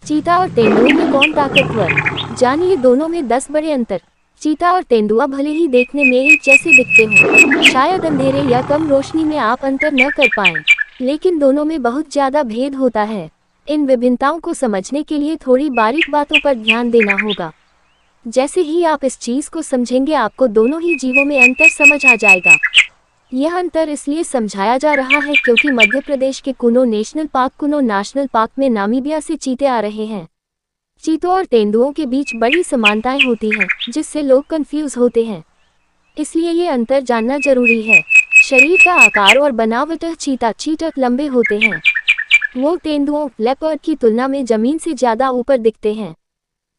चीता और तेंदुए में कौन ताकतवर? जानिए दोनों में 10 बड़े अंतर। चीता और तेंदुआ भले ही देखने में एक जैसे दिखते हों, शायद अंधेरे या कम रोशनी में आप अंतर न कर पाएं, लेकिन दोनों में बहुत ज्यादा भेद होता है। इन विभिन्नताओं को समझने के लिए थोड़ी बारीक बातों पर ध्यान देना होगा। जैसे ही आप इस चीज को समझेंगे, आपको दोनों ही जीवों में अंतर समझ आ जाएगा। यह अंतर इसलिए समझाया जा रहा है क्योंकि मध्य प्रदेश के कुनो नेशनल पार्क में नामीबिया से चीते आ रहे हैं। चीतों और तेंदुओं के बीच बड़ी समानताएं होती हैं, जिससे लोग कंफ्यूज होते हैं। इसलिए ये अंतर जानना जरूरी है। शरीर का आकार और बनावट चीता लंबे होते हैं। वो तेंदुओं लेपर्ड की तुलना में जमीन से ज्यादा ऊपर दिखते हैं,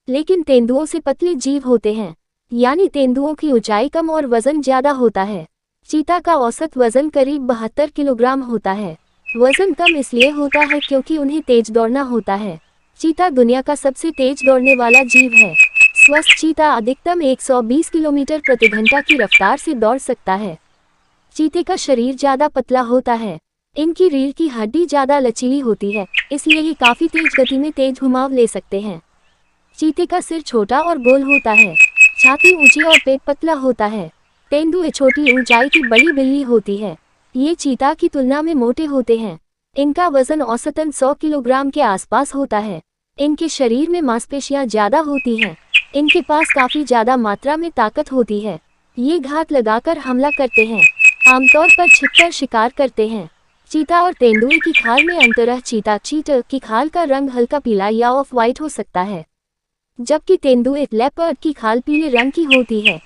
लेकिन तेंदुओं से पतले जीव होते हैं, यानी तेंदुओं की ऊंचाई कम और वजन ज्यादा होता है। चीता का औसत वजन करीब 72 किलोग्राम होता है। वजन कम इसलिए होता है क्योंकि उन्हें तेज दौड़ना होता है। चीता दुनिया का सबसे तेज दौड़ने वाला जीव है। स्वस्थ चीता अधिकतम 120 किलोमीटर प्रति घंटा की रफ्तार से दौड़ सकता है। चीते का शरीर ज्यादा पतला होता है। इनकी रीढ़ की हड्डी ज्यादा लचीली होती है, इसलिए ये काफी तेज गति में तेज घुमाव ले सकते हैं। चीते का सिर छोटा और गोल होता है, छाती ऊंची और पेट पतला होता है। तेंदुए छोटी ऊंचाई की बड़ी बिल्ली होती है। ये चीता की तुलना में मोटे होते हैं। इनका वजन औसतन 100 किलोग्राम के आसपास होता है। इनके शरीर में मांसपेशियां ज्यादा होती हैं। इनके पास काफी ज्यादा मात्रा में ताकत होती है। ये घात लगाकर हमला करते हैं, आमतौर पर छिपकर शिकार करते हैं। चीता और तेंदुए की खाल में अंतर। चीता की खाल का रंग हल्का पीला या ऑफ वाइट हो सकता है, जबकि तेंदुए लेपर्ड की खाल पीले रंग की होती है।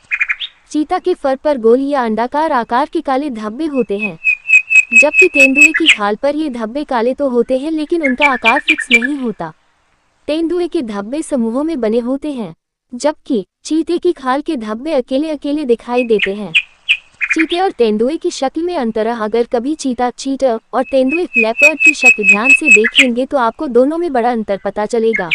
चीता के फर पर गोल या अंडाकार आकार के काले धब्बे होते हैं, जबकि तेंदुए की खाल पर ये धब्बे काले तो होते हैं, लेकिन उनका आकार फिक्स नहीं होता। तेंदुए के धब्बे समूहों में बने होते हैं, जबकि चीते की खाल के धब्बे अकेले अकेले दिखाई देते हैं। चीते और तेंदुए की शक्ल में अंतर। अगर कभी चीता और तेंदुए लेपर्ड की शक्ल ध्यान से देखेंगे तो आपको दोनों में बड़ा अंतर पता चलेगा,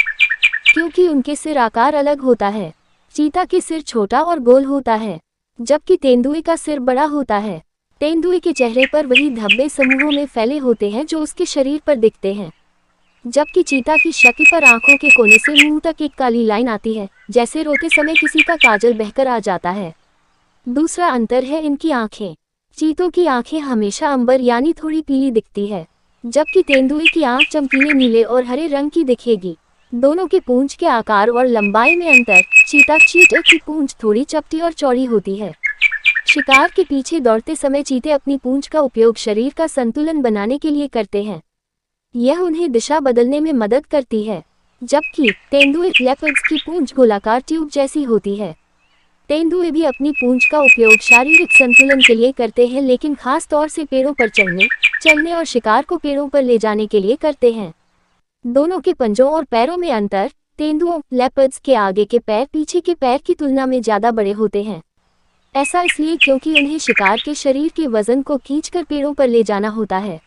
क्योंकि उनके सिर आकार अलग होता है। चीता के सिर छोटा और गोल होता है, जबकि तेंदुए का सिर बड़ा होता है। तेंदुए के चेहरे पर वही धब्बे समूहों में फैले होते हैं जो उसके शरीर पर दिखते हैं, जबकि चीता की शक्ल पर आंखों के कोने से मुंह तक एक काली लाइन आती है, जैसे रोते समय किसी का काजल बहकर आ जाता है। दूसरा अंतर है इनकी आंखें। चीतों की आंखें हमेशा अंबर यानी थोड़ी पीली दिखती है, जबकि तेंदुए की आंख चमकीले नीले और हरे रंग की दिखेगी। दोनों के पूंछ के आकार और लंबाई में अंतर। चीता की पूंछ थोड़ी चपटी और चौड़ी होती है। शिकार के पीछे दौड़ते समय चीते अपनी पूंछ का उपयोग शरीर का संतुलन बनाने के लिए करते हैं। यह उन्हें दिशा बदलने में मदद करती है, जबकि तेंदुए लेपर्ड्स की पूंछ गोलाकार ट्यूब जैसी होती है। तेंदुए भी अपनी पूंछ का उपयोग शारीरिक संतुलन के लिए करते हैं, लेकिन खास तौर से पेड़ों पर चलने और शिकार को पेड़ों पर ले जाने के लिए करते हैं। दोनों के पंजों और पैरों में अंतर। तेंदुओं लेपर्ड्स के आगे के पैर पीछे के पैर की तुलना में ज्यादा बड़े होते हैं। ऐसा इसलिए क्योंकि उन्हें शिकार के शरीर के वजन को खींचकर पेड़ों पर ले जाना होता है।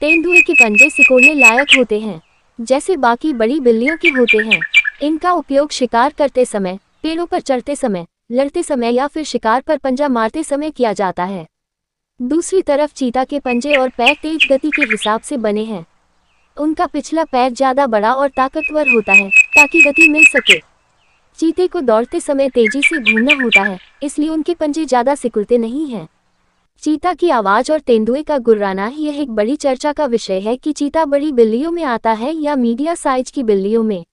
तेंदुए के पंजे सिकोड़ने लायक होते हैं, जैसे बाकी बड़ी बिल्लियों के होते हैं। इनका उपयोग शिकार करते समय, पेड़ों पर चढ़ते समय, लड़ते समय या फिर शिकार पर पंजा मारते समय किया जाता है। दूसरी तरफ चीता के पंजे और पैर तेज गति के हिसाब से बने हैं। उनका पिछला पैर ज्यादा बड़ा और ताकतवर होता है, ताकि गति मिल सके। चीते को दौड़ते समय तेजी से घूमना होता है, इसलिए उनके पंजे ज्यादा सिकुड़ते नहीं हैं। चीता की आवाज और तेंदुए का गुर्राना। यह एक बड़ी चर्चा का विषय है कि चीता बड़ी बिल्लियों में आता है या मीडिया साइज की बिल्लियों में,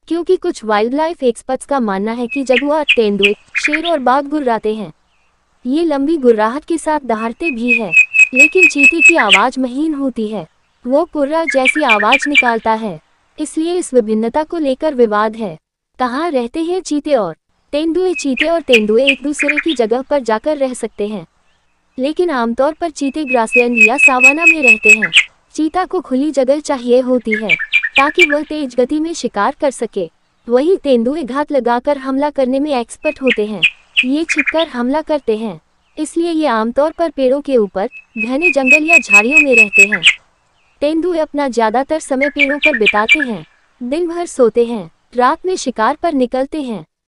क्योंकि कुछ वाइल्ड लाइफ एक्सपर्ट्स का मानना है कि जगुआर, तेंदुए, शेर और बाघ गुर्राते हैं। ये लंबी गुर्राहट के साथ दहाड़ते भी है, लेकिन चीते की आवाज महीन होती है। वो कुर्रा जैसी आवाज निकालता है, इसलिए इस विभिन्नता को लेकर विवाद है। कहाँ रहते हैं चीते और तेंदुए? चीते और तेंदुए एक दूसरे की जगह पर जाकर रह सकते हैं, लेकिन आमतौर पर चीते ग्रासलैंड या सावाना में रहते हैं। चीता को खुली जगह चाहिए होती है ताकि वह तेज गति में शिकार कर सके। वहीं तेंदुए घात लगाकर हमला करने में एक्सपर्ट होते हैं। ये छिपकर हमला करते हैं, इसलिए ये आमतौर पर पेड़ों के ऊपर, घने जंगल या झाड़ियों में रहते हैं। तेंदुए अपना ज्यादातर समय पेड़ों पर बिताते हैं। दिन भर सोते हैं, रात में शिकार पर निकलते हैं।